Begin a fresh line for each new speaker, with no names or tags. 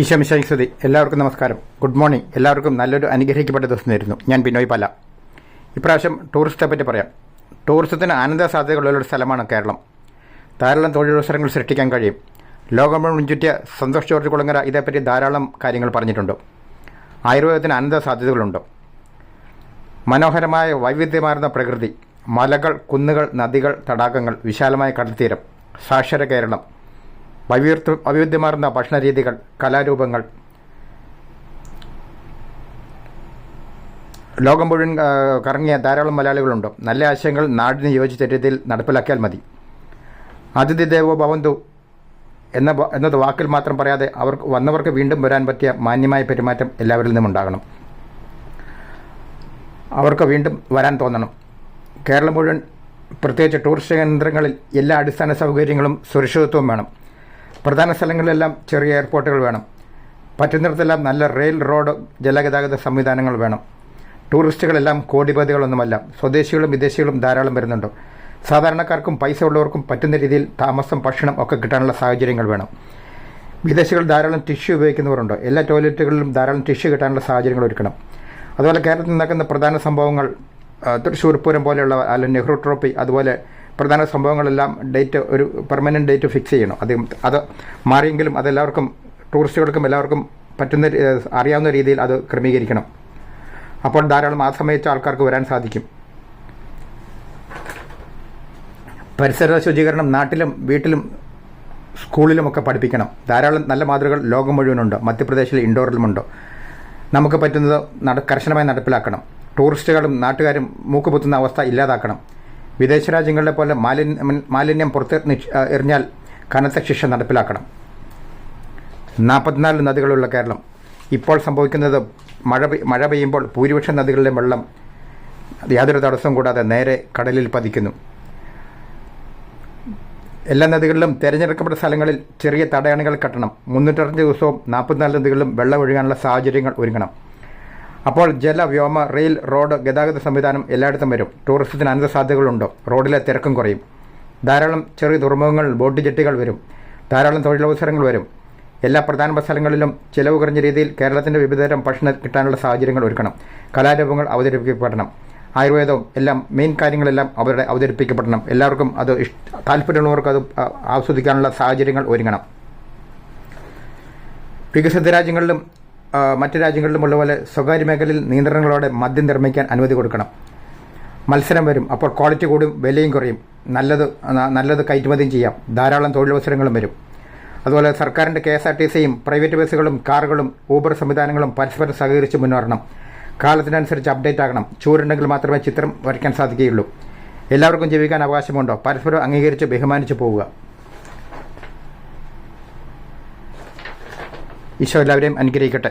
ഈശോമിശിഹായ്ക്ക് സ്തുതി. എല്ലാവർക്കും നമസ്കാരം. Good morning. എല്ലാവർക്കും നല്ലൊരു അനുഗ്രഹിക്കപ്പെട്ട ദിവസം നേരുന്നു. ഞാൻ ബിനോയ് പല. ഇപ്രാവശ്യം ടൂറിസ്റ്റെ പറ്റി പറയാം. ടൂറിസത്തിന് ആനന്ദ സാധ്യതകളുള്ളൊരു സ്ഥലമാണ് കേരളം. ധാരാളം തൊഴിലവസരങ്ങൾ സൃഷ്ടിക്കാൻ കഴിയും. ലോകം മുഴുവൻ ചുറ്റിയ സന്തോഷ് ജോർജ് കുളങ്ങര ഇതേപ്പറ്റി ധാരാളം കാര്യങ്ങൾ പറഞ്ഞിട്ടുണ്ട്. ആയുർവേദത്തിന് ആനന്ദ സാധ്യതകളുണ്ട്. മനോഹരമായ വൈവിധ്യമാർന്ന പ്രകൃതി, മലകൾ, കുന്നുകൾ, നദികൾ, തടാകങ്ങൾ, വിശാലമായ കടൽത്തീരം, സാക്ഷര കേരളം, വൈവിധ്യമാർന്ന ഭക്ഷണരീതികൾ, കലാരൂപങ്ങൾ, ലോകം മുഴുവൻ കറങ്ങിയ ധാരാളം മലയാളികളുണ്ട്. നല്ല ആശയങ്ങൾ നാടിന് യോജിച്ച രീതിയിൽ നടപ്പിലാക്കിയാൽ മതി. അതിഥി ദേവോ ഭവന്തു എന്നത് വാക്കിൽ മാത്രം പറയാതെ വന്നവർക്ക് വീണ്ടും വരാൻ പറ്റിയ മാന്യമായ പെരുമാറ്റം എല്ലാവരിൽ നിന്നും ഉണ്ടാകണം. അവർക്ക് വീണ്ടും വരാൻ തോന്നണം. കേരളം മുഴുവൻ, പ്രത്യേകിച്ച് ടൂറിസ്റ്റ് കേന്ദ്രങ്ങളിൽ എല്ലാ അടിസ്ഥാന സൗകര്യങ്ങളും സുരക്ഷിതത്വവും വേണം. പ്രധാന സ്ഥലങ്ങളിലെല്ലാം ചെറിയ എയർപോർട്ടുകൾ വേണം. പറ്റുന്നിടത്തെല്ലാം നല്ല റെയിൽ, റോഡ്, ജലഗതാഗത സംവിധാനങ്ങൾ വേണം. ടൂറിസ്റ്റുകളെല്ലാം കോടിപതികളൊന്നുമല്ല. സ്വദേശികളും വിദേശികളും ധാരാളം വരുന്നുണ്ട്. സാധാരണക്കാർക്കും പൈസ ഉള്ളവർക്കും പറ്റുന്ന രീതിയിൽ താമസം, ഭക്ഷണം ഒക്കെ കിട്ടാനുള്ള സാഹചര്യങ്ങൾ വേണം. വിദേശികൾ ധാരാളം ടിഷ്യൂ ഉപയോഗിക്കുന്നവരുണ്ട്. എല്ലാ ടോയ്ലറ്റുകളിലും ധാരാളം ടിഷ്യൂ കിട്ടാനുള്ള സാഹചര്യങ്ങൾ ഒരുക്കണം. അതുപോലെ കേരളത്തിൽ നടക്കുന്ന പ്രധാന സംഭവങ്ങൾ, തൃശ്ശൂർ പൂരം പോലെയുള്ള, അല്ലെങ്കിൽ നെഹ്റു ട്രോഫി, അതുപോലെ പ്രധാന സംഭവങ്ങളെല്ലാം ഒരു പെർമനൻറ്റ് ഡേറ്റ് ഫിക്സ് ചെയ്യണം. അത് മാറിയെങ്കിലും അതെല്ലാവർക്കും, ടൂറിസ്റ്റുകൾക്കും എല്ലാവർക്കും അറിയാവുന്ന രീതിയിൽ അത് ക്രമീകരിക്കണം. അപ്പോൾ ധാരാളം ആ സമയത്ത് ആൾക്കാർക്ക് വരാൻ സാധിക്കും. പരിസര ശുചീകരണം നാട്ടിലും വീട്ടിലും സ്കൂളിലുമൊക്കെ പഠിപ്പിക്കണം. ധാരാളം നല്ല മാതൃകകൾ ലോകം മുഴുവനുണ്ട്. മധ്യപ്രദേശിൽ ഇൻഡോറിലുമുണ്ട്. നമുക്ക് പറ്റുന്നത് കർശനമായി നടപ്പിലാക്കണം. ടൂറിസ്റ്റുകളും നാട്ടുകാരും മൂക്കുപൊത്തുന്ന അവസ്ഥ ഇല്ലാതാക്കണം. വിദേശ രാജ്യങ്ങളിലെ പോലെ മാലിന്യം പുറത്ത് എറിഞ്ഞാൽ കനത്ത ശിക്ഷ നടപ്പിലാക്കണം. 44 നദികളുള്ള കേരളം. ഇപ്പോൾ സംഭവിക്കുന്നത് മഴ പെയ്യുമ്പോൾ ഭൂരിപക്ഷം നദികളിലെ വെള്ളം യാതൊരു തടസ്സവും കൂടാതെ നേരെ കടലിൽ പതിക്കുന്നു. എല്ലാ നദികളിലും തിരഞ്ഞെടുക്കപ്പെട്ട സ്ഥലങ്ങളിൽ ചെറിയ തടയണകൾ കെട്ടണം. 365 ദിവസവും 44 നദികളിലും വെള്ളം ഒഴുകാനുള്ള സാഹചര്യങ്ങൾ ഒരുങ്ങണം. അപ്പോൾ ജല, വ്യോമ, റെയിൽ, റോഡ് ഗതാഗത സംവിധാനം എല്ലായിടത്തും വരും. ടൂറിസത്തിന് അനന്ത സാധ്യതകളുണ്ടോ. റോഡിലെ തിരക്കും കുറയും. ധാരാളം ചെറിയ തുറമുഖങ്ങൾ, ബോട്ട് ജെട്ടികൾ വരും. ധാരാളം തൊഴിലവസരങ്ങൾ വരും. എല്ലാ പ്രധാന സ്ഥലങ്ങളിലും ചിലവ് കുറഞ്ഞ രീതിയിൽ കേരളത്തിൻ്റെ വിവിധതരം ഭക്ഷണം കിട്ടാനുള്ള സാഹചര്യങ്ങൾ ഒരുക്കണം. കലാരൂപങ്ങൾ അവതരിപ്പിക്കപ്പെടണം. ആയുർവേദവും എല്ലാം, മെയിൻ കാര്യങ്ങളെല്ലാം അവതരിപ്പിക്കപ്പെടണം. എല്ലാവർക്കും അത് താല്പര്യമുള്ളവർക്ക് അത് ആസ്വദിക്കാനുള്ള സാഹചര്യങ്ങൾ ഒരുങ്ങണം. വികസിത രാജ്യങ്ങളിലും മറ്റു രാജ്യങ്ങളിലുമുള്ള പോലെ സ്വകാര്യ മേഖലയിൽ നിയന്ത്രണങ്ങളോടെ മദ്യം നിർമ്മിക്കാൻ അനുമതി കൊടുക്കണം. മത്സരം വരും. അപ്പോൾ ക്വാളിറ്റി കൂടും, വിലയും കുറയും. നല്ലത് കയറ്റുമതിയും ചെയ്യാം. ധാരാളം തൊഴിലവസരങ്ങളും വരും. അതുപോലെ സർക്കാരിൻ്റെ KSRTCയും പ്രൈവറ്റ് ബസ്സുകളും കാറുകളും ഊബർ സംവിധാനങ്ങളും പരസ്പരം സഹകരിച്ച് മുന്നേറണം. കാലത്തിനനുസരിച്ച് അപ്ഡേറ്റ് ആകണം. ചൂരുണ്ടെങ്കിൽ മാത്രമേ ചിത്രം വരയ്ക്കാൻ സാധിക്കുകയുള്ളൂ. എല്ലാവർക്കും ജീവിക്കാൻ അവകാശമുണ്ടോ. പരസ്പരം അംഗീകരിച്ച് ബഹുമാനിച്ച് പോവുക. ഈശോ എല്ലാവരെയും അനുഗ്രഹിക്കട്ടെ.